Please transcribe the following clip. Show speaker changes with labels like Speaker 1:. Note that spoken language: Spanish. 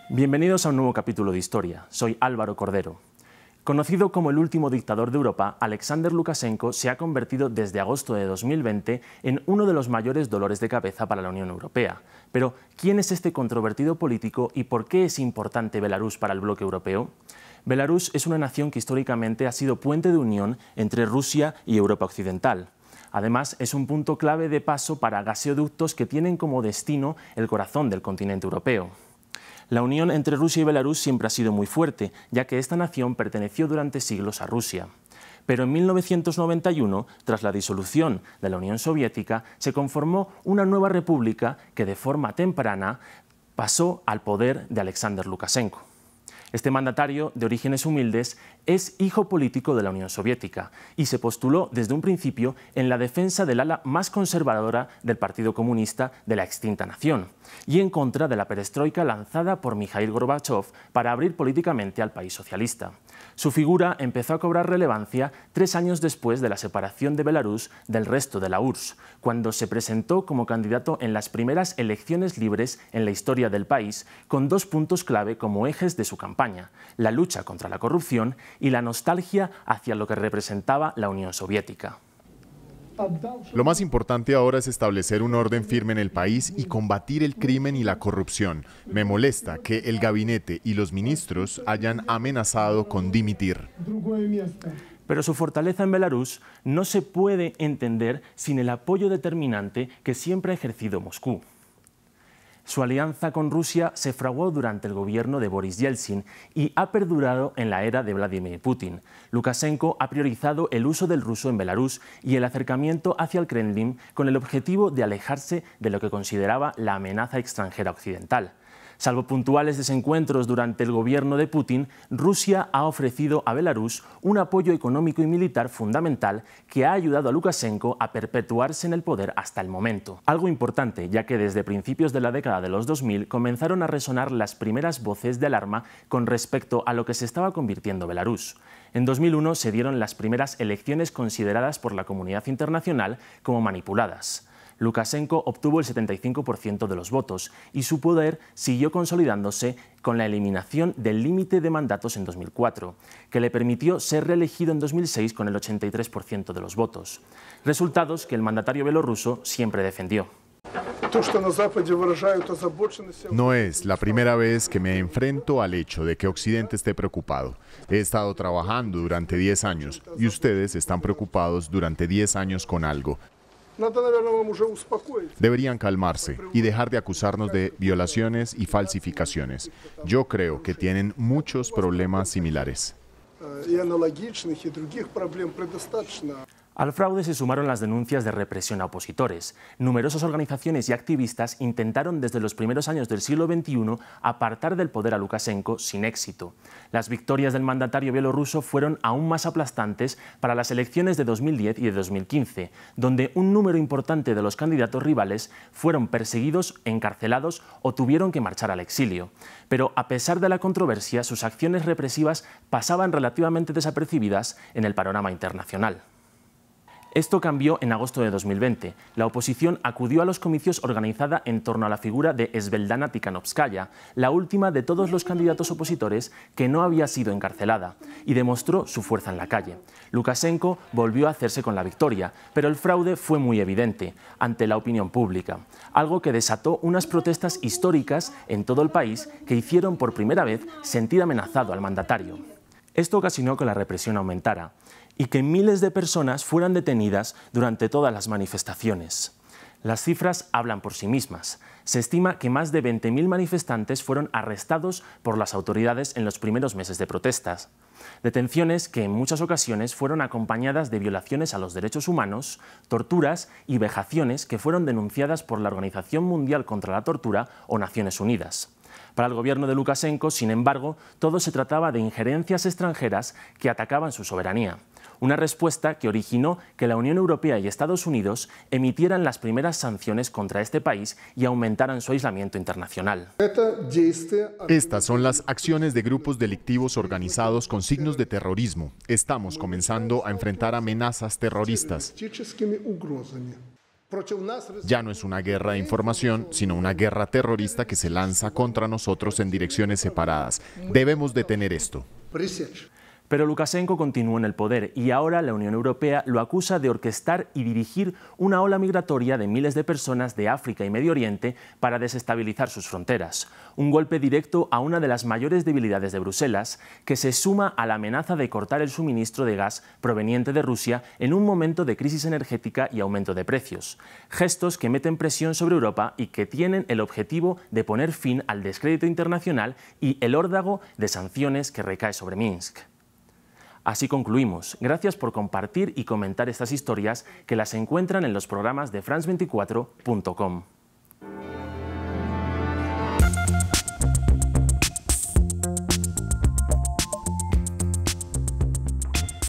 Speaker 1: Bienvenidos a un nuevo capítulo de Historia. Soy Álvaro Cordero. Conocido como el último dictador de Europa, Alexander Lukashenko se ha convertido desde agosto de 2020 en uno de los mayores dolores de cabeza para la Unión Europea. Pero, ¿quién es este controvertido político y por qué es importante Belarus para el bloque europeo? Belarus es una nación que históricamente ha sido puente de unión entre Rusia y Europa occidental. Además, es un punto clave de paso para gaseoductos que tienen como destino el corazón del continente europeo. La unión entre Rusia y Belarus siempre ha sido muy fuerte, ya que esta nación perteneció durante siglos a Rusia. Pero en 1991, tras la disolución de la Unión Soviética, se conformó una nueva república que de forma temprana pasó al poder de Alexander Lukashenko. Este mandatario, de orígenes humildes, es hijo político de la Unión Soviética y se postuló desde un principio en la defensa del ala más conservadora del Partido Comunista de la extinta nación y en contra de la perestroika lanzada por Mikhail Gorbachev para abrir políticamente al país socialista. Su figura empezó a cobrar relevancia 3 años después de la separación de Belarus del resto de la URSS, cuando se presentó como candidato en las primeras elecciones libres en la historia del país, con 2 puntos clave como ejes de su campaña: la lucha contra la corrupción y la nostalgia hacia lo que representaba la Unión Soviética.
Speaker 2: Lo más importante ahora es establecer un orden firme en el país y combatir el crimen y la corrupción. Me molesta que el gabinete y los ministros hayan amenazado con dimitir.
Speaker 1: Pero su fortaleza en Belarus no se puede entender sin el apoyo determinante que siempre ha ejercido Moscú. Su alianza con Rusia se fraguó durante el gobierno de Boris Yeltsin y ha perdurado en la era de Vladimir Putin. Lukashenko ha priorizado el uso del ruso en Belarus y el acercamiento hacia el Kremlin con el objetivo de alejarse de lo que consideraba la amenaza extranjera occidental. Salvo puntuales desencuentros durante el gobierno de Putin, Rusia ha ofrecido a Belarus un apoyo económico y militar fundamental que ha ayudado a Lukashenko a perpetuarse en el poder hasta el momento. Algo importante, ya que desde principios de la década de los 2000 comenzaron a resonar las primeras voces de alarma con respecto a lo que se estaba convirtiendo Belarus. En 2001 se dieron las primeras elecciones consideradas por la comunidad internacional como manipuladas. Lukashenko obtuvo el 75% de los votos y su poder siguió consolidándose con la eliminación del límite de mandatos en 2004, que le permitió ser reelegido en 2006 con el 83% de los votos. Resultados que el mandatario bielorruso siempre defendió.
Speaker 2: No es la primera vez que me enfrento al hecho de que Occidente esté preocupado. He estado trabajando durante 10 años y ustedes están preocupados durante 10 años con algo. Deberían calmarse y dejar de acusarnos de violaciones y falsificaciones. Yo creo que tienen muchos problemas similares.
Speaker 1: Al fraude se sumaron las denuncias de represión a opositores. Numerosas organizaciones y activistas intentaron desde los primeros años del siglo XXI apartar del poder a Lukashenko sin éxito. Las victorias del mandatario bielorruso fueron aún más aplastantes para las elecciones de 2010 y de 2015, donde un número importante de los candidatos rivales fueron perseguidos, encarcelados o tuvieron que marchar al exilio. Pero a pesar de la controversia, sus acciones represivas pasaban relativamente desapercibidas en el panorama internacional. Esto cambió en agosto de 2020. La oposición acudió a los comicios organizada en torno a la figura de Svetlana Tikhanovskaya, la última de todos los candidatos opositores que no había sido encarcelada, y demostró su fuerza en la calle. Lukashenko volvió a hacerse con la victoria, pero el fraude fue muy evidente ante la opinión pública, algo que desató unas protestas históricas en todo el país que hicieron por primera vez sentir amenazado al mandatario. Esto ocasionó que la represión aumentara y que miles de personas fueran detenidas durante todas las manifestaciones. Las cifras hablan por sí mismas. Se estima que más de 20.000 manifestantes fueron arrestados por las autoridades en los primeros meses de protestas. Detenciones que en muchas ocasiones fueron acompañadas de violaciones a los derechos humanos, torturas y vejaciones que fueron denunciadas por la Organización Mundial contra la Tortura o Naciones Unidas. Para el gobierno de Lukashenko, sin embargo, todo se trataba de injerencias extranjeras que atacaban su soberanía. Una respuesta que originó que la Unión Europea y Estados Unidos emitieran las primeras sanciones contra este país y aumentaran su aislamiento internacional.
Speaker 2: Estas son las acciones de grupos delictivos organizados con signos de terrorismo. Estamos comenzando a enfrentar amenazas terroristas. Ya no es una guerra de información, sino una guerra terrorista que se lanza contra nosotros en direcciones separadas. Debemos detener esto.
Speaker 1: Pero Lukashenko continúa en el poder y ahora la Unión Europea lo acusa de orquestar y dirigir una ola migratoria de miles de personas de África y Medio Oriente para desestabilizar sus fronteras. Un golpe directo a una de las mayores debilidades de Bruselas, que se suma a la amenaza de cortar el suministro de gas proveniente de Rusia en un momento de crisis energética y aumento de precios. Gestos que meten presión sobre Europa y que tienen el objetivo de poner fin al descrédito internacional y el órdago de sanciones que recae sobre Minsk. Así concluimos. Gracias por compartir y comentar estas historias que las encuentran en los programas de France24.com.